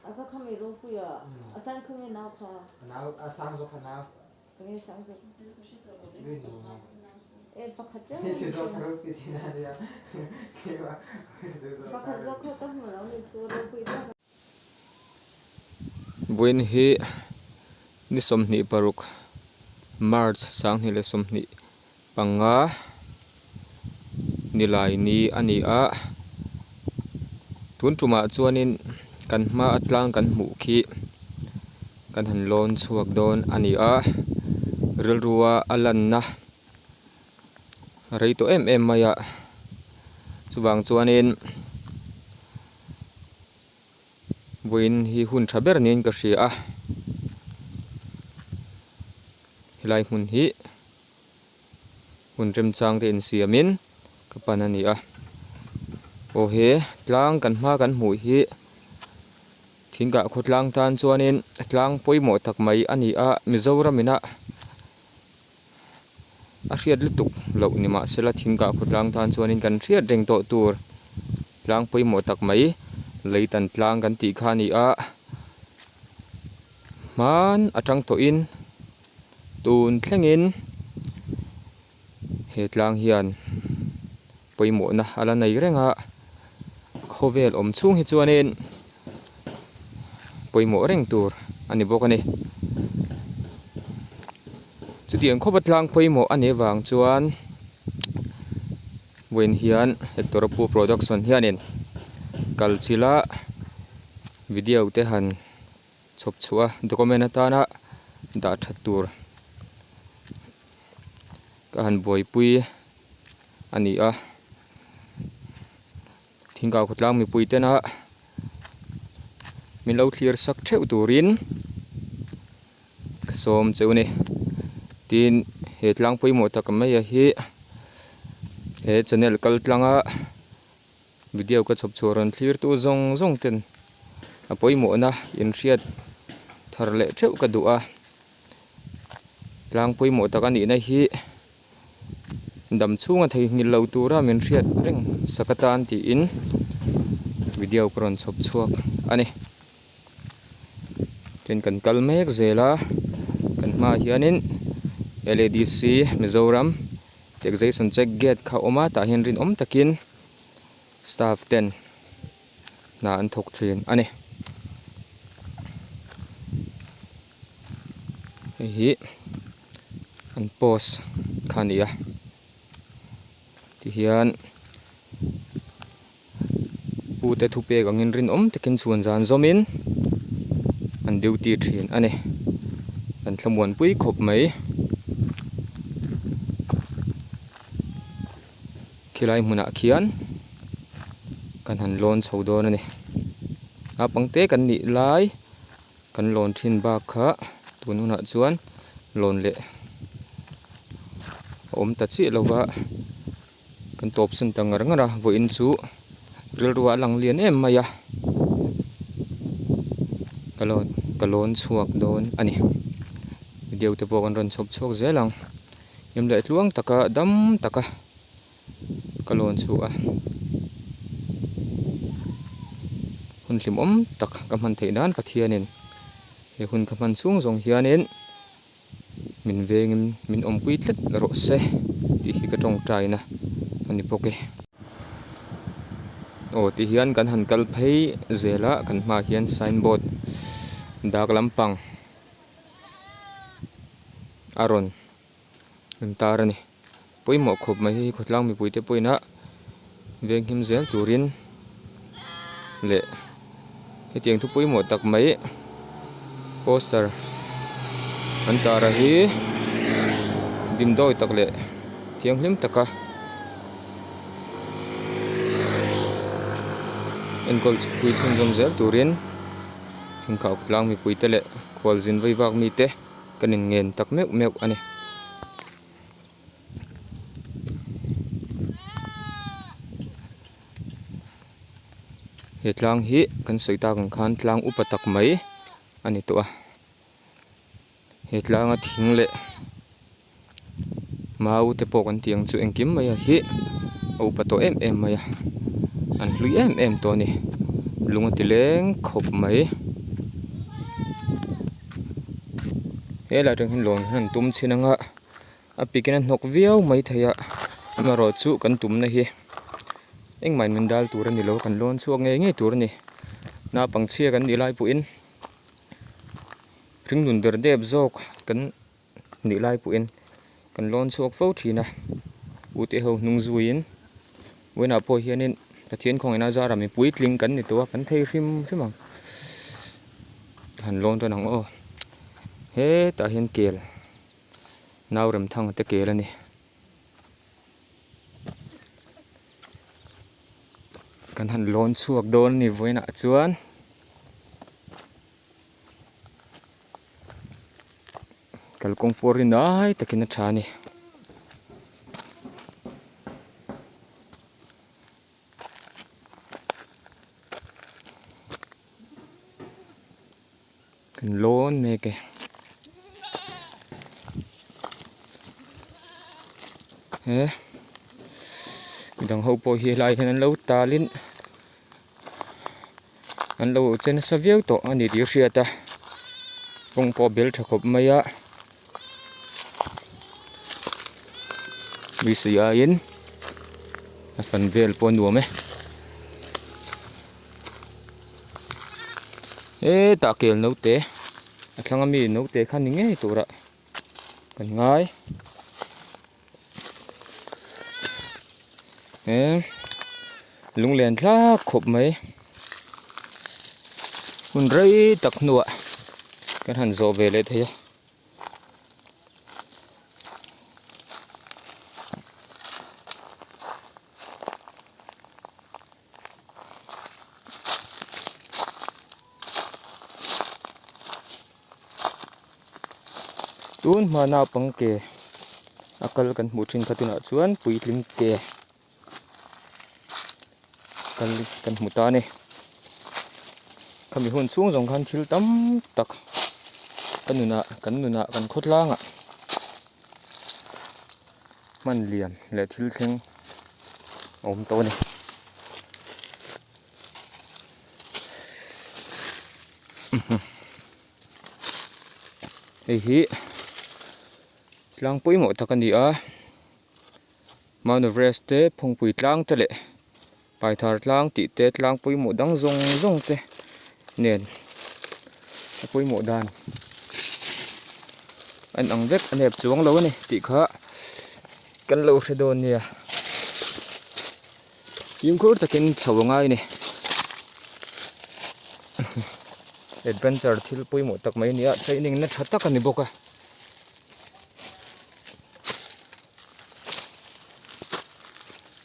아까 카메라 로프야. 아단 크게 나오카. 나우 아상조 하나. 예, 상조. 그래도 에 바카죠? 이제서 바로 피티나야. 개와. 바카죠? 카타 하면 우리 또 로프야. buin hi ni somni paruk march sang hi le somni panga nilai ni ani a tun tuma chuanin kan ma atlang kan mu khi kan han lon chuak don ani a rilruwa alan na reito em maya chuwang chuanin buin hi hun thaber nin ka hria hilai mun hi hun rem chang te in siamin ka pan ani a o he tlang kan ma kan mu hi thingka khotlang tan chuanin tlang poimo tak mai ani a mizoramina a hriat lutuk lo ni ma sela thingka khotlang tan chuanin kan hriat reng to tur tlang poimo tak mai leitan tlang kan ti kha ni a man atang to in tun thlengin he tlang hian poimo na ala nei renga khovel om chung hi chuanin poimo reng tur ani bok ani chudiang khoba tlang poimo ani wang chuan wen hian hectorapu production hianin kalchila video te han chop chua document atana da thattur ka han boipui ani a thingka khutlang mi pui tena min lo clear sak theu turin som cheuni tin he tlang poimo tak mai a hi he channel kal tlanga video ka chop choron clear tu zong ten a poimo na in hriat tharle theu ka du a tlang poimo tak ani na hi dam chunga thei ngil lo tura min hriat reng sakatan ti in video kron chop chuak ani ten kan kalmek zela kan ma hianin LADC Mizoram taxation check gate kha oma ta hin rin om takin staff 10 na an thok thin ani hi an post khania ti hian pute thupe gangin rin om takin chuan zan zomin an duty thin ani an thlamuan pui khop mai khilai hmuna khian kan han lon chho don ani a pangte kan ni lai kan lon thin ba kha tununa chuan lon le om ta chi lova kan top sen tangar ngara vo in chu rilruwa lang lian em maya kalon chuak don ani video te pok an ron chop chok zelang yem le tluang taka dam taka kalon chu a hun hlim om tak ka man theinan pathianin he hun ka man chung zong hianin min vengin min om pui tlet ro se ti hi ka tong traina ani poke o ti hian kan han kal phei zela kan ma hian signboard dak lampang aron tarani poimo khop mai hi khotlang mi puite poina venghim zel turin le hetiang thu poimo tak mai poster antara hi dimdoi tak le thiang hlim taka enkol pui chhun jom zel turin thingkau tlang mi puite le khwal zin veiwak mi te kanin ngen tak meu ani he tlang hi kan soita kan khan tlang upatak mai ani to a he tlang a thing le mau te pok an tiang chu engkim mai a hi upato em mai a an hlui em to ni lung tileng khop mai he la tang hin lon han tum chinanga a pikin nok viau mai theya ma ro chu kan tum na hi eng mai min dal tur ani lo kan lon chuak nge tur ni na pangchia kan ni lai pu in ring nun der dep jok kan ni lai pu in kan lon chuak fo thina ute ho nung zuin wena po hianin pathian khong ina zara mi pui tling kan ni to kan thei hrim hrimang han lon to nang o he ta hian kel nau rem thang te kel ani kan han lon chuak dol ni voina chuan kalkong porin ai takin a thani kan lon me ke he midang ho po hi lai hian an lo talin an lo chen saviau to ani ti hriata kong po bel thakop maya bisia in a fan vel po nuam e ta kel no te a thlanga mi no te khan ni nge tura kan ngai e lung len thla khop mai hun rei tak nuwa kan han zo ve le theya tun ma na pang ke akal kan hmu thin khatuna chuan puitling ke kan hmu ta ni kami hun chung jong khan thil tam tak kanuna kan khotlanga man lian le thil thleng om to ni hi tlang pui mo takani a Mount Everest te phongpui tlang te le paithar tlang ti te tlang pui mo dang zong te nen pui mo dan an ang vek an hep chuang lo ni ti kha kan lo hredon nia yim khur takin chawanga ni adventure thil pui mo tak mai nia training na thatta kan ni boka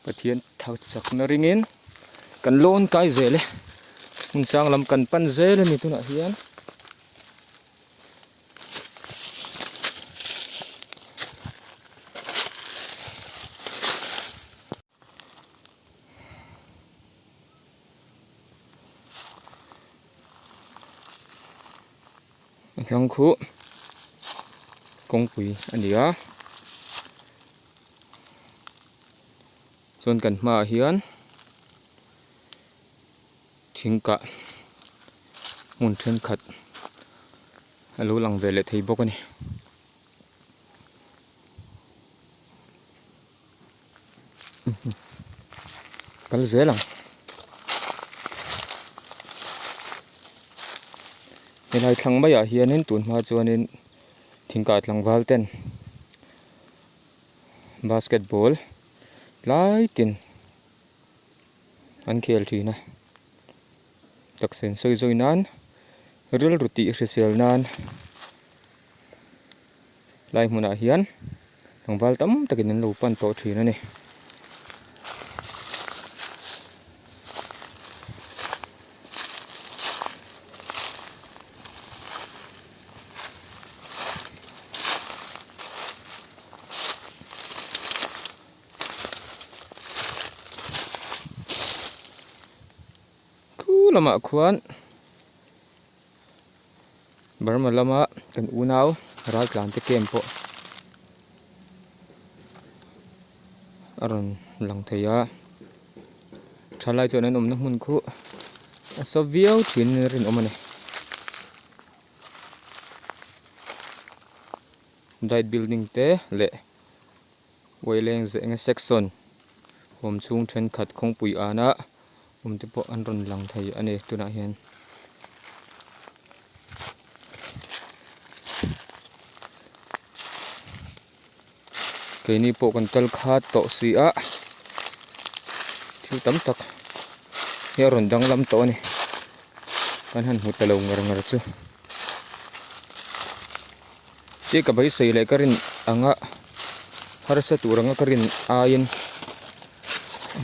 pathian thak chak na ringin kan lon kai zele mun sang lam kan pan zele ni tuna hian yang khu kongpui ania chuan kan hma hian thingka mun then khat alo lang ve le thei bawk ani kal zelang helai thlang mai ah hianin tun hma chuanin thingka tlangwal ten basketball lai tin an khel thina taksen soi zoi nan ril ruti hrisel nan lai hmuna hian tlangwal tam takin an lo pan to thina ni lama khuan Burma lama kan unau ral tlan te kem po aron lang theya thalai chuan an omna hmun khu so viau twin rin omani dait building te le waileng ze nga section hom chung then khat khongpui ana te po an ron lang thei ani tuna hian keini po kan kal khat to si a thil tam tak he ron dang lam to ani kan han hut lo ngar chu che ka bai sei le karin anga har sa turanga karin ain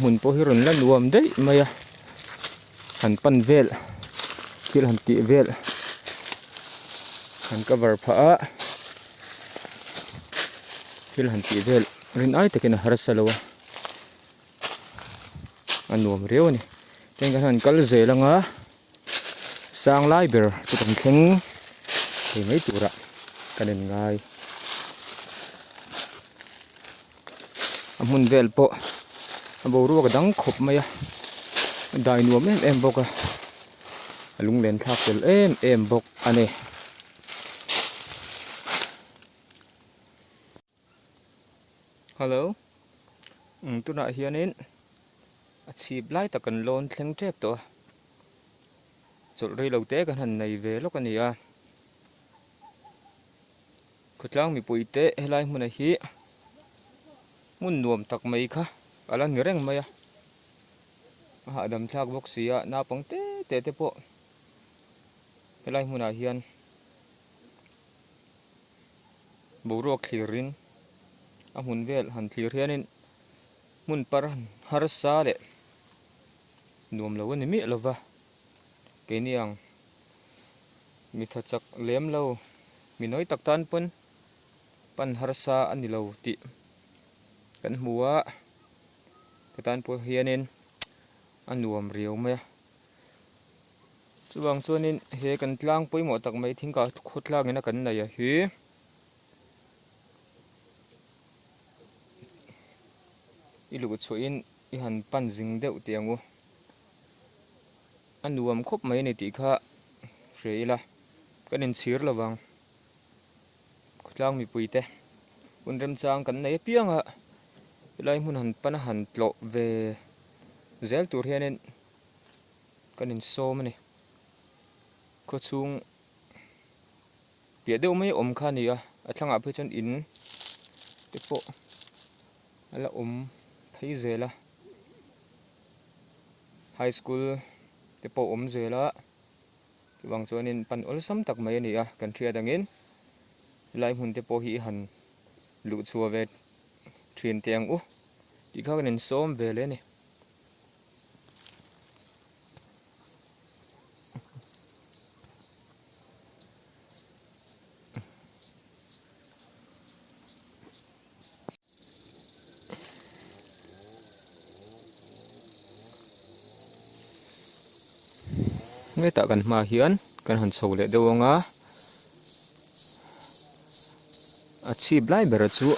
mun po hi ron la nuam dei maya han pan vel kil han ti vel han cover pha a kil han ti vel rin ai takin har sa lo anuam reu ni ten kan han kal zelanga sang lai ber tu kan theng thei mai tura kanen ngai amun vel po abo ru ka dang khop maya dai nuam em boka alung len thak tel em bok ane hello tuna hianin achip lai takan lon thleng trep to chol rei lo te kan han nei ve lo kania khutlang mi puite helai hmun a hi mun nuam tak mai kha alan ngereng maya ha dam thak bok sia na pang te po helai hmun a hian boro khirin a hmun vel han thlir hianin mun par har sa le nuam lo ni mi lova keniang mi thachak lem lo mi noi tak tan pun pan har sa ani lo ti kan huwa katan po hianin anuam riau mai chuwang chuanin he kan tlang poimo tak mai thingka khutlang ina kan nei a hi ilu chuin I han pan jing deuh tiangu anuam khop mai ni ti kha reila kanin chhir lawang khutlang mi puite unrem chang kan nei pianga lai mun han pana han tlo ve zel tur hianin kanin som ni ko chung pia deuh mai om kha ni a athanga phe chon in te po ala om thei zela high school te po om zela wang chuanin pan ol sam tak mai ni a kan thria dangin lai hun te po hi han lu chuwa ve thin tiang u ti kha kanin som ve le ni ngay ta kan ma hian kan han chho le dewanga achi blai ber chu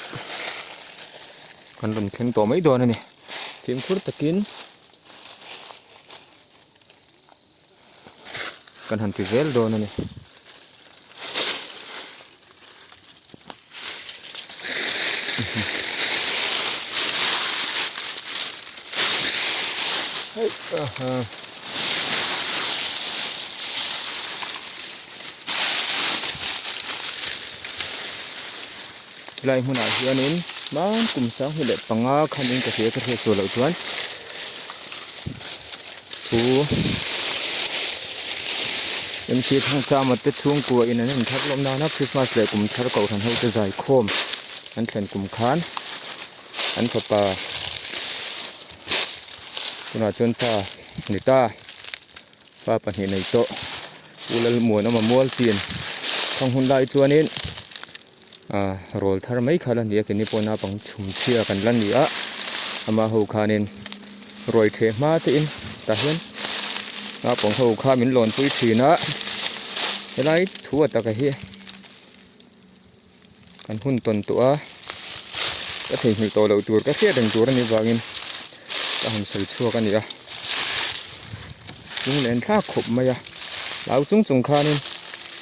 kan ron thleng to mai don ani tim khur takin kan han ti vel don ani lai huna hianin man kum sang hile panga khanin ka he so lo chuan chu MC thang cha mat te chung ku in an thak lom na Christmas le kum thar ko than ho te zai khom an thlen kum khan an papa kuna chon ta nita pa pa ni nei to ulal mo na ma mol chin thang hun lai chuanin rol thar mai khala ni ke ni pona pang chum chia kan lan ni a ama ho khanin roi the ma te in ta hian na pang ho kha min lon pui thina helai thuwa ta ka hi kan hun ton to a ka thei mi to lo tur ka hria dang tur ni wangin ka han sel chua ka ni a lung len thla khop mai a lau chung khanin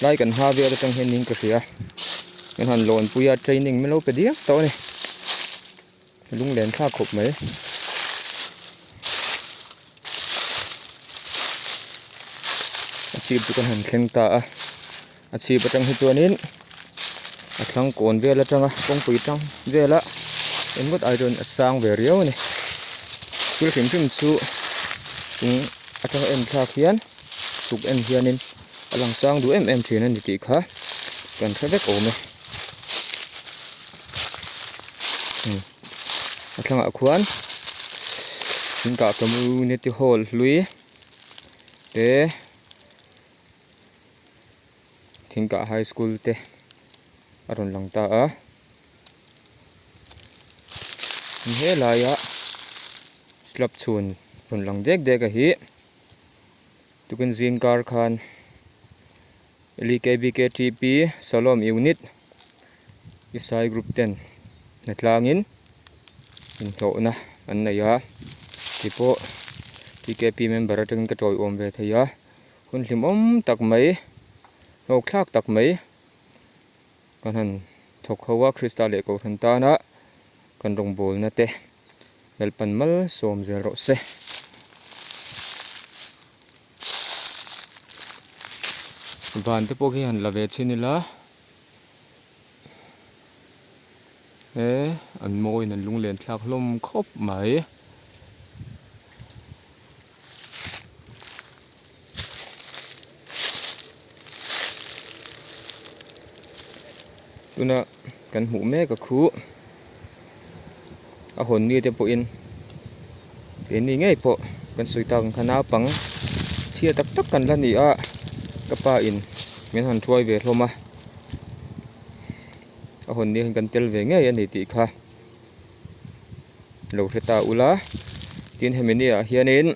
lai kan ha ve atang hen ning ka ria kan han lon puya training melo pe dia to ni lung len thla khop mai achip tu kan han thleng ta a achip atang hi chuanin a thlang kon vel atanga kong pui tang vela engot iron asang ve riau ni kul hrim chu atang em thla khian suk en hianin alang sang du em thina ni ti kha kan thevek ome atlang a khuan inka community hall lui te thingka high school te aron lang ta a he laya slap chun ron lang dek a hi tukin zin kar khan LKBKTP Salom unit isai group 10 natlangin in tho na an na ya tipo PKP member atang ka toy om ve thaya hun hlim om tak mai lok thlak tak mai kan han thok hawa crystal e ko than ta na kan rong bol na te helpan mal som zel ro se van te pokhi han lave chinila an moi nan lung len thlak hlom khop mai tuna kan hmu me ka khu a hon ni te po in ni ngei po kan suitang khana pang sia tak tak kan la ni a kapa in men han thuai ve hloma a hon ni kan tel ve nge ani ti kha lo reta ula tin hemeni a hianin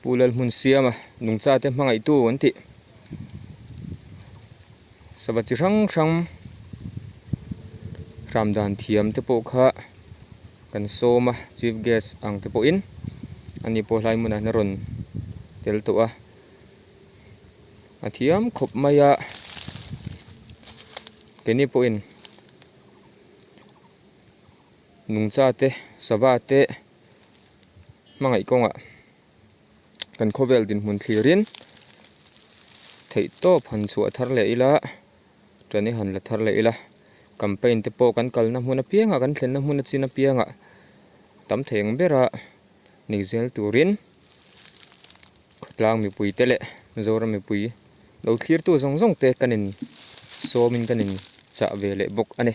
pulal mun siama nungcha te hmangai tu anti sabachi rang ramdan thiam te po kha kan soma chief guest ang te po in ani po hlai mun na ron tel to a athiam khop maya keni po in nungcha te sawa te mangai konga kan khovel din mun thlirin thei top han chu athar le ila trani han la thar le ila campaign te po kan kalna hmuna pianga kan thlenna hmuna china pianga tam theng bera nizel turin khotlang mi pui tele zora mi pui lo thlir tu zong te kanin somin kanin cha vele bok ane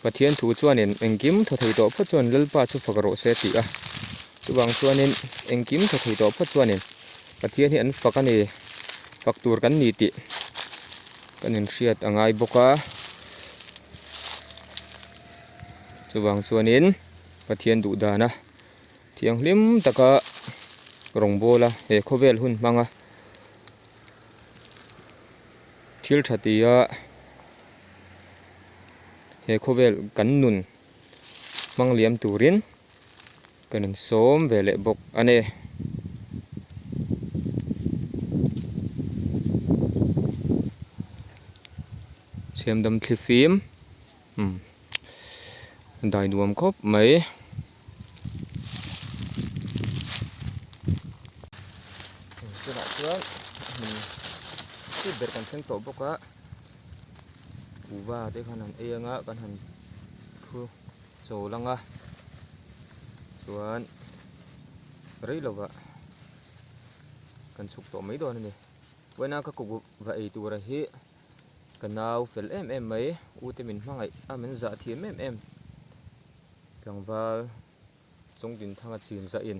pathian thu chuanin engkim tho thei to pha chuan lalpa chu fakaro se ti a chuwang chuanin engkim tho thei to pha chuanin pathian hi an fakani faktur kan ni ti kanin hriat angai boka chuwang chuanin pathian du dana thiang hlim taka rong bola he khovel hun manga thil thatia he khovel kan nun mang liam turin kanin som vele bok ane semdam thlifim dai nuam khop mai sila chuan si ber kan theng to boka uwa te khan han enga kan han khu cholanga chuan reilowa kan suk to mai don ni wena ka ku va ei tura hi kanau fel em mai ute min hmangai amen za thiam em tlangwal chungtin thanga chin za in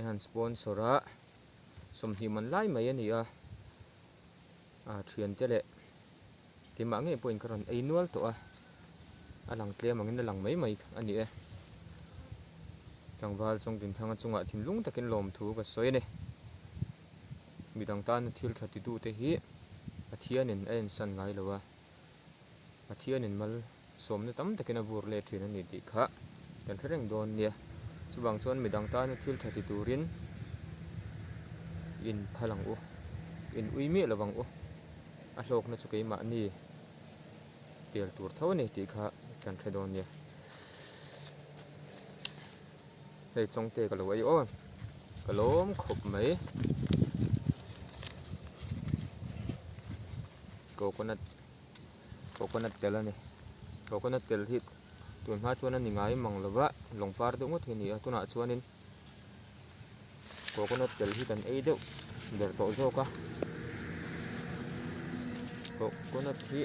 han sponsora somhi man lai mai ani a thian tele tima nge point karon ei nual to a alang tle mangin alang mai ani e tlangwal chungtin thanga chunga thimlung takin lom thu ka soine midang tan thil thati tu te hi athianin en san ngai lowa athianin mal somne tam takina bur le thina ni ti kha kan threng don nia chuwang chuan midang ta na thil thati turin in phalang u in uimi lawang u a hlok na chu keima ni tel tur tho ni ti kha kan thredon nia hei chong te ka lo ai o kalom khop mai coconut tel ani coconut tel hi tun ma chuan ani ngai mang lova longpar de ngot ni atuna chuanin coconut tel hi kan ei deuh ber to zo ka coconut hi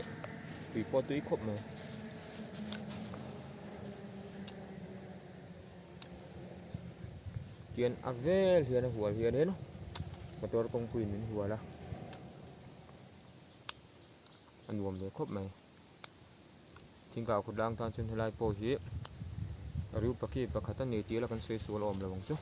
tui po tui khop mai kian avel hian hual hian he no motor kong kuin min huala anuam le khop mai thingka khudlang tan chen helai po hi riu paki pakhata ni ti la kan sei sul om lawang chu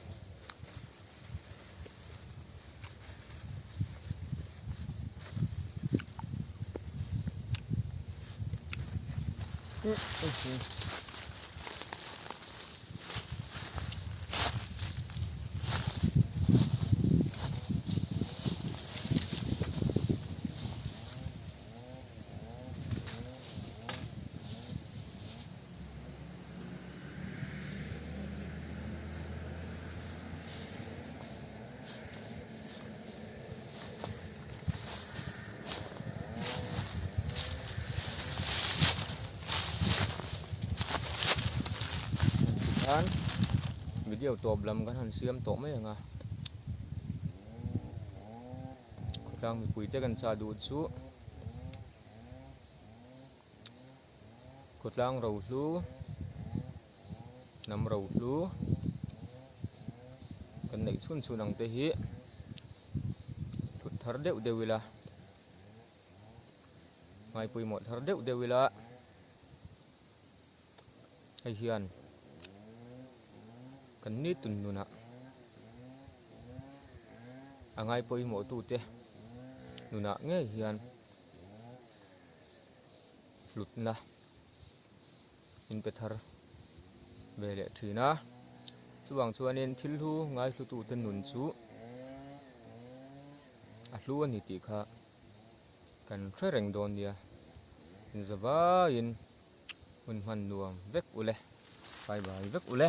an video top lam kan han siam to mai anga khudang mi pui te kan cha du chu khudang ro hlu nam ro hlu kan nei chun chunang te hi thut thar deuh deuila ngai pui mo thar deuh deuila ai hian kan ni tun nuna angai poi mo tu te nuna nge hian lutna in pethar vele thina chuwang chuanin thilhu ngai hlu tu te nun chu a hlu ani ti kha kan threng don nia in zawa in hun man nuam vek ule bye bye vek ule